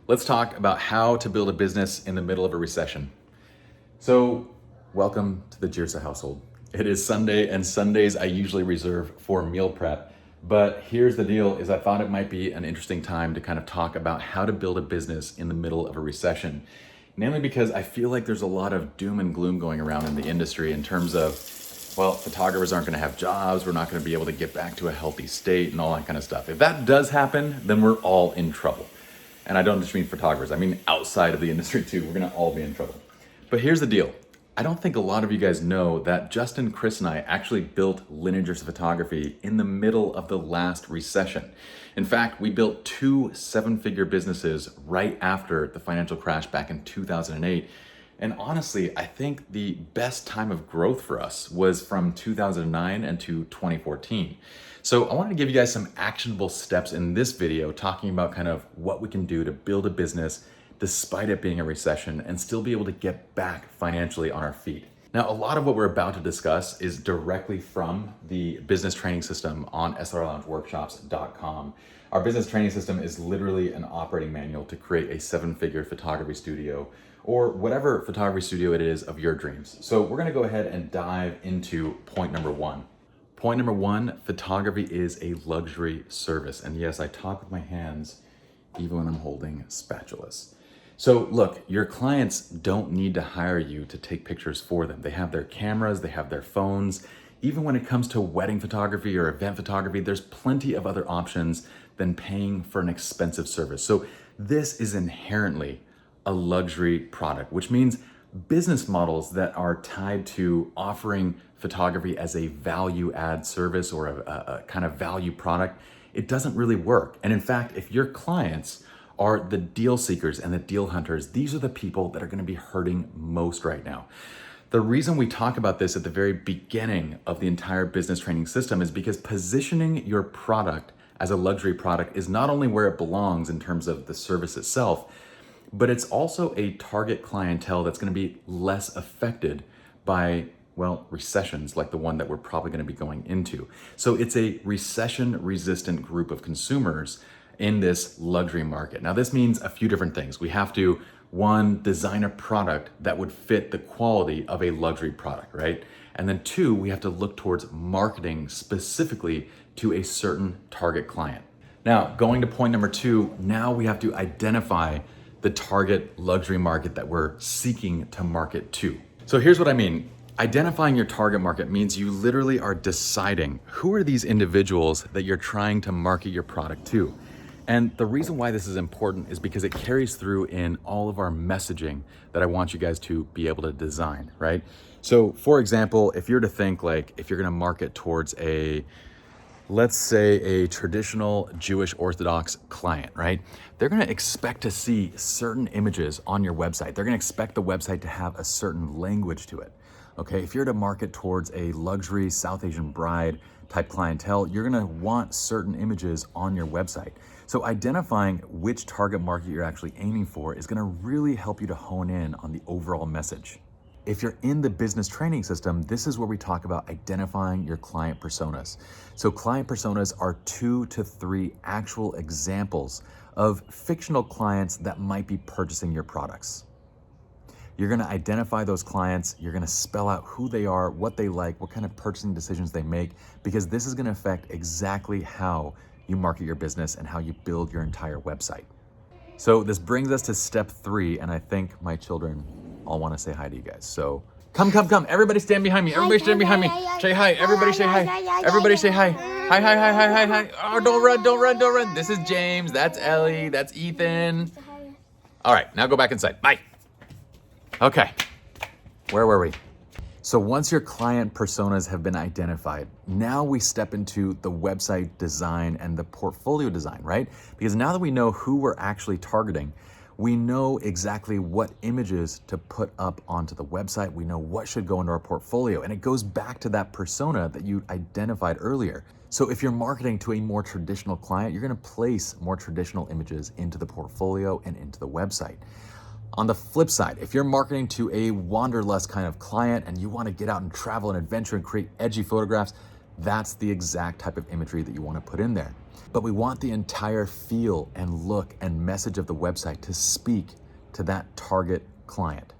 Let's talk about how to build a business in the middle of a recession. So, welcome to the Jirsa household. It is Sunday, and Sundays I usually reserve for meal prep. But here's the deal, is I thought it might be an interesting time to kind of talk about how to build a business in the middle of a recession. Namely because I feel like there's a lot of doom and gloom going around in the industry in terms of, well, photographers aren't gonna have jobs, we're not gonna be able to get back to a healthy state and all that kind of stuff. If that does happen, then we're all in trouble. And I don't just mean photographers, I mean outside of the industry too. We're gonna all be in trouble. But here's the deal. I don't think a lot of you guys know that Justin, Chris, and I actually built Lineagers Photography in the middle of the last recession. In fact, we built two seven-figure businesses right after the financial crash back in 2008. And honestly, I think the best time of growth for us was from 2009 and to 2014. So I wanted to give you guys some actionable steps in this video talking about kind of what we can do to build a business despite it being a recession and still be able to get back financially on our feet. Now, a lot of what we're about to discuss is directly from the business training system on srloungeworkshops.com. Our business training system is literally an operating manual to create a seven-figure photography studio or whatever photography studio it is of your dreams. So we're gonna go ahead and dive into point number one. Point number one, photography is a luxury service. And yes, I talk with my hands even when I'm holding spatulas. So look, your clients don't need to hire you to take pictures for them. They have their cameras, they have their phones. Even when it comes to wedding photography or event photography, there's plenty of other options than paying for an expensive service. So this is inherently a luxury product, which means business models that are tied to offering photography as a value add service or a kind of value product, it doesn't really work. And in fact, if your clients are the deal seekers and the deal hunters, these are the people that are gonna be hurting most right now. The reason we talk about this at the very beginning of the entire business training system is because positioning your product as a luxury product is not only where it belongs in terms of the service itself, but it's also a target clientele that's gonna be less affected by, well, recessions like the one that we're probably gonna be going into. So it's a recession-resistant group of consumers in this luxury market. Now, this means a few different things. We have to, one, design a product that would fit the quality of a luxury product, right? And then two, we have to look towards marketing specifically to a certain target client. Now, going to point number two, now we have to identify the target luxury market that we're seeking to market to. So here's what I mean. Identifying your target market means you literally are deciding who are these individuals that you're trying to market your product to. And the reason why this is important is because it carries through in all of our messaging that I want you guys to be able to design, right? So for example, if you're to think like, if you're gonna market towards let's say a traditional Jewish Orthodox client, right? They're gonna expect to see certain images on your website. They're gonna expect the website to have a certain language to it, okay? If you're to market towards a luxury South Asian bride type clientele, you're gonna want certain images on your website. So identifying which target market you're actually aiming for is gonna really help you to hone in on the overall message. If you're in the business training system, this is where we talk about identifying your client personas. So client personas are 2 to 3 actual examples of fictional clients that might be purchasing your products. You're gonna identify those clients, you're gonna spell out who they are, what they like, what kind of purchasing decisions they make, because this is gonna affect exactly how you market your business and how you build your entire website. So this brings us to step 3, and I think my children all wanna say hi to you guys. So come, everybody stand behind me, everybody stand behind me. Say hi, everybody say hi, everybody say hi. Hi. Oh, don't run. This is James, that's Ellie, that's Ethan. All right, now go back inside, bye. Okay, where were we? So once your client personas have been identified, now we step into the website design and the portfolio design, right? Because now that we know who we're actually targeting, we know exactly what images to put up onto the website. We know what should go into our portfolio. And it goes back to that persona that you identified earlier. So if you're marketing to a more traditional client, you're gonna place more traditional images into the portfolio and into the website. On the flip side, if you're marketing to a wanderlust kind of client and you want to get out and travel and adventure and create edgy photographs, That's the exact type of imagery that you want to put in there. But we want the entire feel and look and message of the website to speak to that target client.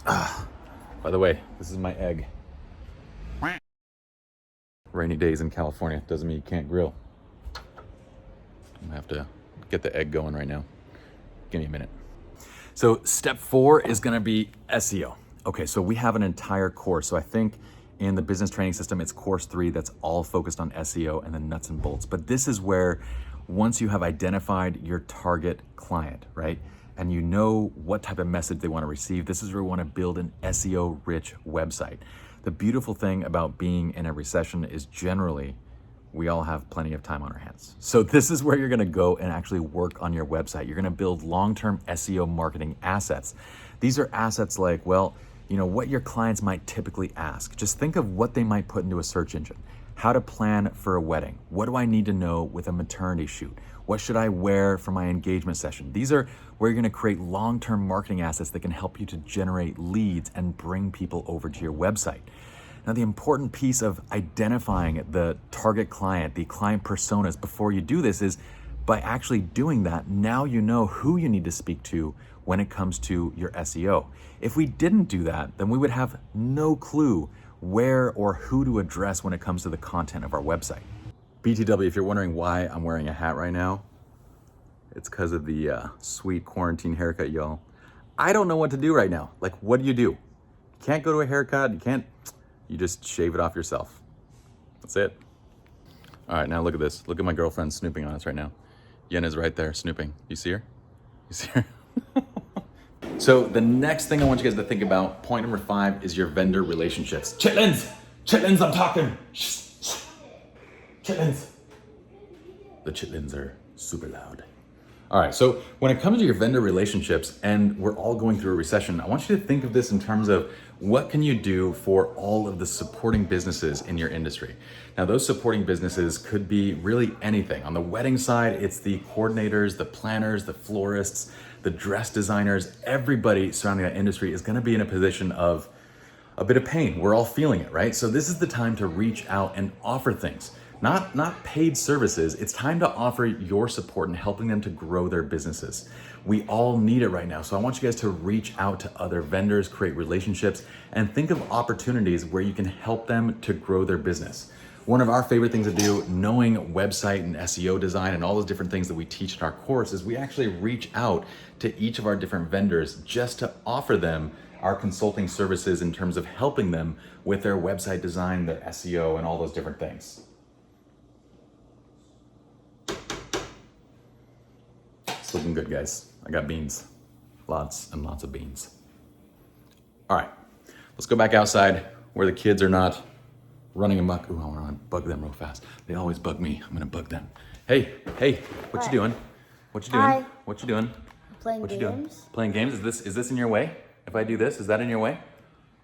By the way, this is my egg. Rainy days in California doesn't mean you can't grill. I'm gonna have to get the egg going right now. Give me a minute. So step 4 is gonna be SEO. Okay, so we have an entire course. So I think in the business training system, it's course 3 that's all focused on SEO and the nuts and bolts. But this is where, once you have identified your target client, right? And you know what type of message they want to receive, this is where we want to build an SEO-rich website. The beautiful thing about being in a recession is generally we all have plenty of time on our hands. So this is where you're gonna go and actually work on your website. You're gonna build long-term SEO marketing assets. These are assets like, well, you know, what your clients might typically ask. Just think of what they might put into a search engine. How to plan for a wedding. What do I need to know with a maternity shoot? What should I wear for my engagement session? These are where you're gonna create long-term marketing assets that can help you to generate leads and bring people over to your website. Now, the important piece of identifying the target client, the client personas before you do this is by actually doing that, now you know who you need to speak to when it comes to your SEO. If we didn't do that, then we would have no clue where or who to address when it comes to the content of our website. BTW, if you're wondering why I'm wearing a hat right now, it's because of the sweet quarantine haircut, y'all. I don't know what to do right now. Like, what do? You can't go to a haircut. You just shave it off yourself. That's it. All right, now look at this. Look at my girlfriend snooping on us right now. Yen is right there snooping. You see her? You see her? So the next thing I want you guys to think about, point number 5, is your vendor relationships. Chitlins! Chitlins, I'm talking! Shh, shh. Chitlins! The chitlins are super loud. All right, so when it comes to your vendor relationships, and we're all going through a recession, I want you to think of this in terms of what can you do for all of the supporting businesses in your industry. Now, those supporting businesses could be really anything. On the wedding side, it's the coordinators, the planners, the florists, the dress designers. Everybody surrounding that industry is gonna be in a position of a bit of pain. We're all feeling it, right? So this is the time to reach out and offer things. Not paid services. It's time to offer your support and helping them to grow their businesses. We all need it right now. So I want you guys to reach out to other vendors, create relationships, and think of opportunities where you can help them to grow their business. One of our favorite things to do, knowing website and SEO design and all those different things that we teach in our course, is we actually reach out to each of our different vendors just to offer them our consulting services in terms of helping them with their website design, their SEO, and all those different things. It's looking good, guys. I got beans. Lots and lots of beans. All right, let's go back outside where the kids are not running amok. Ooh, I want to bug them real fast. They always bug me. I'm gonna bug them. Hey, what you doing? What you doing? Hi. What you doing? Playing What you games. doing? Playing games? Is this in your way? If I do this, is that in your way?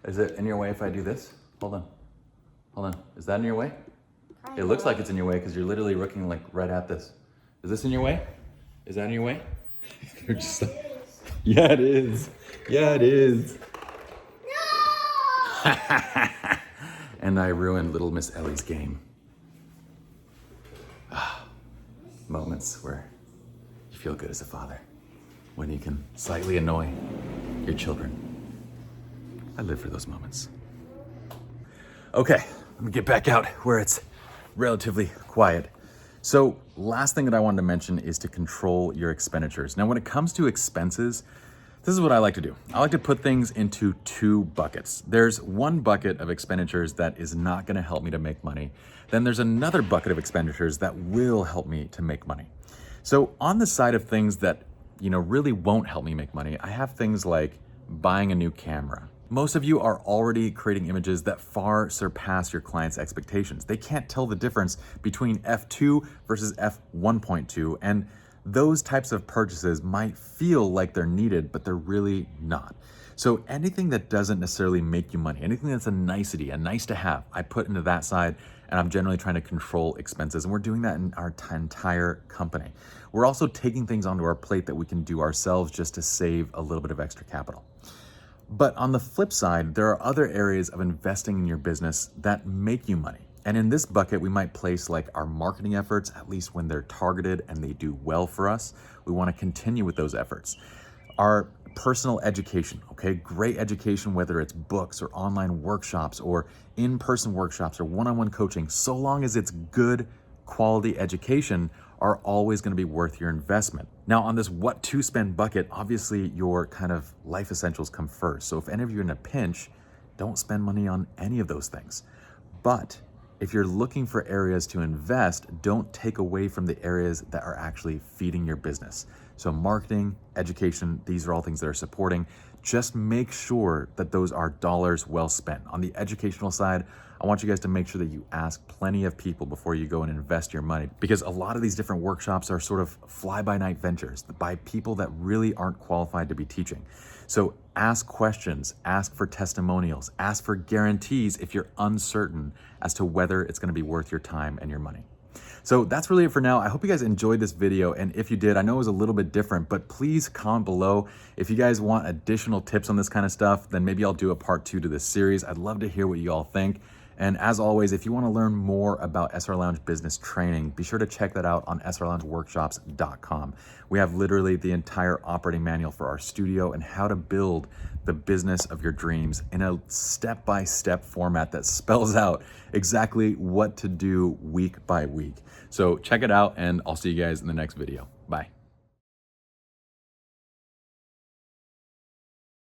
Is it in your way if I do this? Hold on. Is that in your way? It looks like it's in your way because you're literally looking like right at this. Is this in your way? Is that in your way? You're just like, yeah, it is. Yeah, it is. No! And I ruined little Miss Ellie's game. Moments where you feel good as a father, when you can slightly annoy your children. I live for those moments. Okay, let me get back out where it's relatively quiet. So last thing that I wanted to mention is to control your expenditures. Now, when it comes to expenses, this is what I like to do. I like to put things into 2 buckets. There's one bucket of expenditures that is not gonna help me to make money. Then there's another bucket of expenditures that will help me to make money. So on the side of things that, really won't help me make money, I have things like buying a new camera. Most of you are already creating images that far surpass your clients' expectations. They can't tell the difference between f2 versus f1.2, and those types of purchases might feel like they're needed, but they're really not. So anything that doesn't necessarily make you money, anything that's a nicety, a nice to have, I put into that side, and I'm generally trying to control expenses, and we're doing that in our entire company. We're also taking things onto our plate that we can do ourselves just to save a little bit of extra capital. But on the flip side, there are other areas of investing in your business that make you money. And in this bucket, we might place like our marketing efforts, at least when they're targeted and they do well for us. We want to continue with those efforts. Our personal education, okay? Great education, whether it's books or online workshops or in-person workshops or one-on-one coaching, so long as it's good quality education, are always going to be worth your investment. Now, on this what to spend bucket, obviously your kind of life essentials come first. So if any of you are in a pinch, don't spend money on any of those things. But if you're looking for areas to invest, don't take away from the areas that are actually feeding your business. So marketing, education, these are all things that are supporting. Just make sure that those are dollars well spent. On the educational side, I want you guys to make sure that you ask plenty of people before you go and invest your money, because a lot of these different workshops are sort of fly-by-night ventures by people that really aren't qualified to be teaching. So ask questions, ask for testimonials, ask for guarantees if you're uncertain as to whether it's going to be worth your time and your money. So that's really it for now. I hope you guys enjoyed this video. And if you did, I know it was a little bit different, but please comment below. If you guys want additional tips on this kind of stuff, then maybe I'll do a part 2 to this series. I'd love to hear what you all think. And as always, if you want to learn more about SR Lounge business training, be sure to check that out on srloungeworkshops.com. We have literally the entire operating manual for our studio and how to build the business of your dreams in a step-by-step format that spells out exactly what to do week by week. So check it out, and I'll see you guys in the next video. Bye.